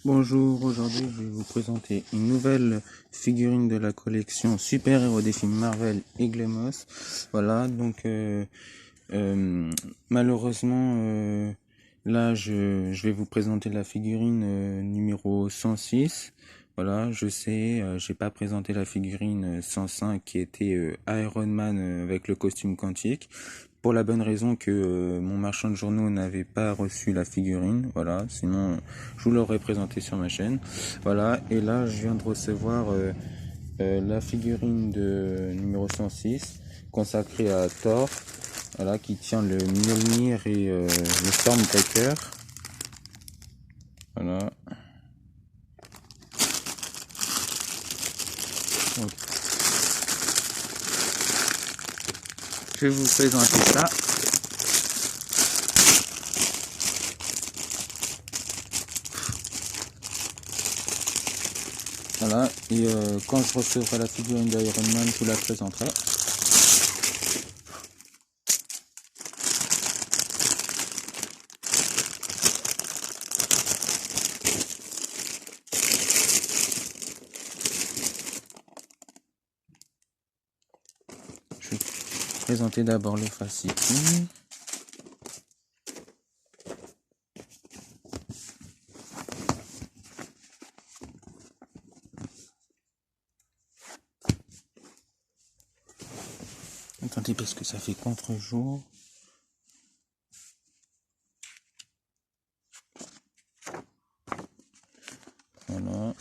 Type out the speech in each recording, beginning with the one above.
Bonjour, aujourd'hui je vais vous présenter une nouvelle figurine de la collection super-héros des films Marvel et Glemos. Voilà, donc malheureusement là je vais vous présenter la figurine numéro 106. Voilà, je sais, j'ai pas présenté la figurine 105 qui était Iron Man avec le costume quantique. Pour la bonne raison que mon marchand de journaux n'avait pas reçu la figurine, voilà, sinon je vous l'aurais présenté sur ma chaîne. Voilà, et là je viens de recevoir la figurine de numéro 106 consacrée à Thor, voilà, qui tient le Mjolnir et le Stormbreaker. Voilà. Donc, je vais vous présenter ça. Voilà, et quand je recevrai la figurine d'Iron Man, je vous la présenterai. Je vais présenter d'abord le fascicule. Attendez, parce que ça fait contre-jour. Voilà.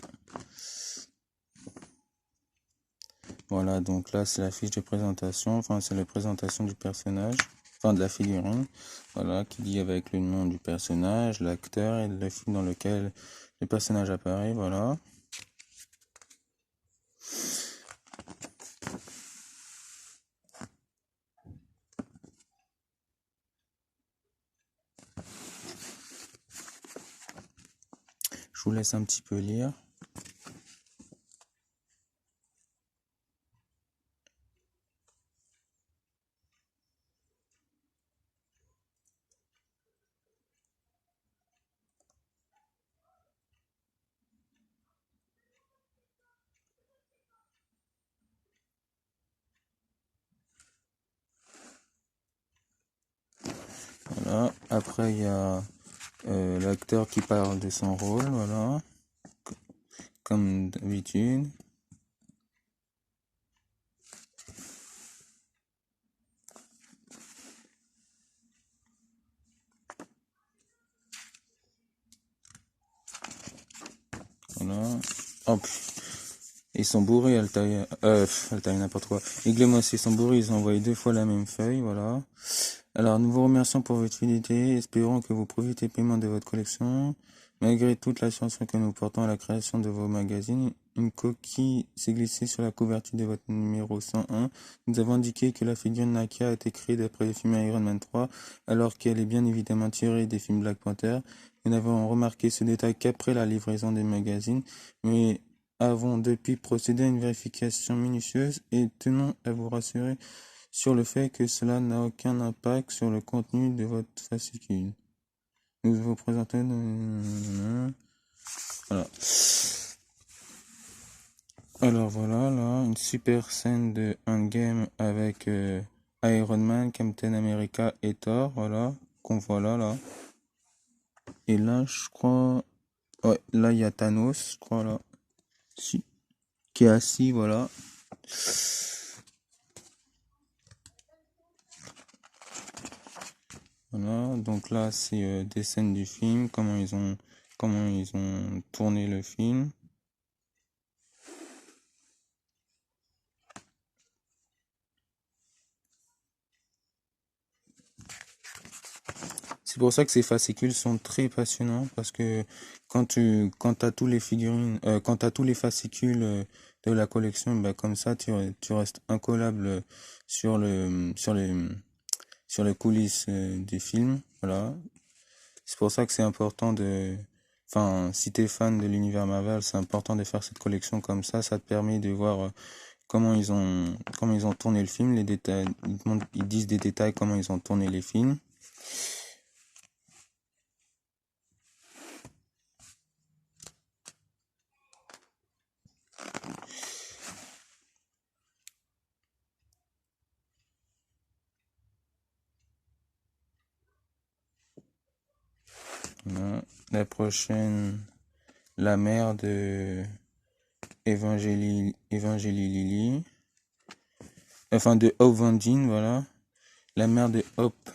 Voilà, donc là c'est la fiche de présentation, enfin c'est la présentation du personnage, enfin de la figurine, voilà, qui dit avec le nom du personnage, l'acteur et le film dans lequel le personnage apparaît, voilà. Je vous laisse un petit peu lire. Voilà, après il y a l'acteur qui parle de son rôle, voilà, comme d'habitude. Voilà. Hop. Ils sont bourrés, Altaïr, n'importe quoi. Et Glemos, ils sont bourrés, ils ont envoyé 2 fois la même feuille, voilà. Alors, nous vous remercions pour votre fidélité, espérons que vous profitez pleinement de votre collection. Malgré toute l'attention que nous portons à la création de vos magazines, une coquille s'est glissée sur la couverture de votre numéro 101. Nous avons indiqué que la figure Nakia a été créée d'après le film Iron Man 3, alors qu'elle est bien évidemment tirée des films Black Panther. Nous n'avons remarqué ce détail qu'après la livraison des magazines, mais avons depuis procédé à une vérification minutieuse et tenons à vous rassurer sur le fait que cela n'a aucun impact sur le contenu de votre fascicule. Nous vous présentons... Voilà. Alors voilà, là, une super scène de Endgame avec Iron Man, Captain America et Thor, voilà, qu'on voit là. Et là, je crois... Ouais, là, il y a Thanos, je crois, là. Si. Qui est assis, voilà. Voilà, donc là c'est des scènes du film, comment ils ont tourné le film. C'est pour ça que ces fascicules sont très passionnants parce que quand t'as tous les figurines, quand t'as tous les fascicules de la collection, bah comme ça tu restes incollable sur les coulisses des films. Voilà. C'est pour ça que c'est important enfin, si t'es fan de l'univers Marvel, c'est important de faire cette collection comme ça te permet de voir comment ils ont tourné le film, les détails, ils disent des détails, comment ils ont tourné les films. la prochaine, la mère de Evangelie Lily. Enfin, de Hope Van Dyne, voilà. La mère de Hope.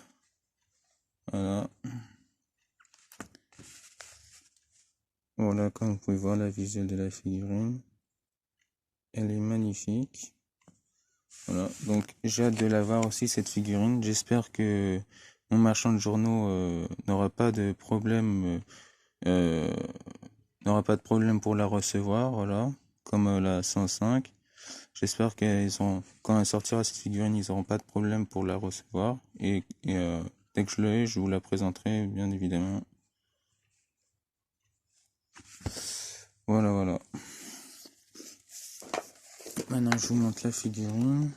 Voilà. Voilà, comme vous pouvez voir la visuelle de la figurine. Elle est magnifique. Voilà, donc j'ai hâte de la voir aussi, cette figurine. J'espère que mon marchand de journaux n'aura pas de problème pour la recevoir, voilà, comme la 105. J'espère quand elle sortira cette figurine, ils n'auront pas de problème pour la recevoir. Et dès que je l'ai, je vous la présenterai, bien évidemment. Voilà, voilà. Maintenant, je vous montre la figurine.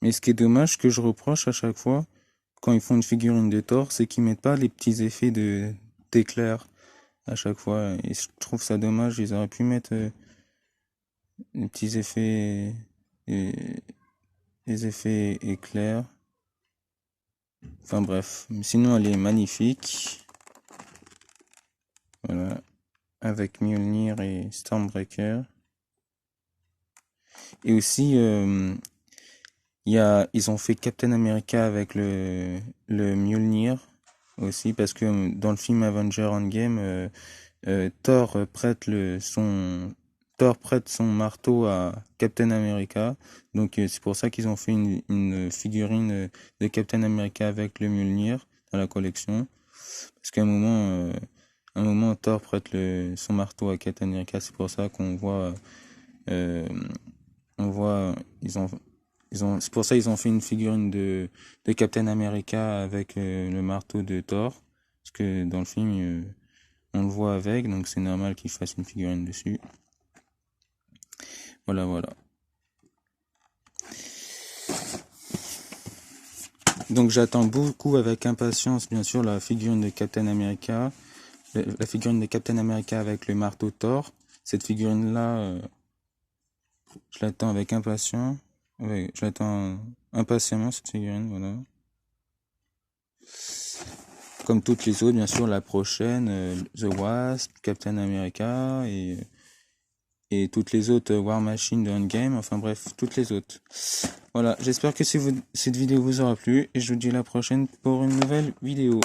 Mais ce qui est dommage, que je reproche à chaque fois, quand ils font une figurine de Thor, c'est qu'ils mettent pas les petits effets d'éclair à chaque fois. Et je trouve ça dommage, ils auraient pu mettre les petits effets, les effets éclairs. Enfin bref, sinon elle est magnifique. Voilà, avec Mjolnir et Stormbreaker. Et aussi, ils ont fait Captain America avec le Mjolnir aussi, parce que dans le film Avenger Endgame, Thor prête son marteau à Captain America. Donc c'est pour ça qu'ils ont fait une figurine de Captain America avec le Mjolnir dans la collection. Parce qu'à un moment Thor prête son marteau à Captain America. C'est pour ça qu'on voit, c'est pour ça qu'ils ont fait une figurine de Captain America avec le marteau de Thor. Parce que dans le film, on le voit avec, donc c'est normal qu'ils fassent une figurine dessus. Voilà, voilà. Donc j'attends beaucoup avec impatience, bien sûr, la figurine de Captain America. La figurine de Captain America avec le marteau Thor. Cette figurine-là, je l'attends avec impatience. Ouais, je l'attends impatiemment, cette figurine, voilà. Comme toutes les autres, bien sûr, la prochaine, The Wasp, Captain America et toutes les autres War Machine de Endgame, enfin bref, toutes les autres. Voilà, j'espère que cette vidéo vous aura plu et je vous dis à la prochaine pour une nouvelle vidéo.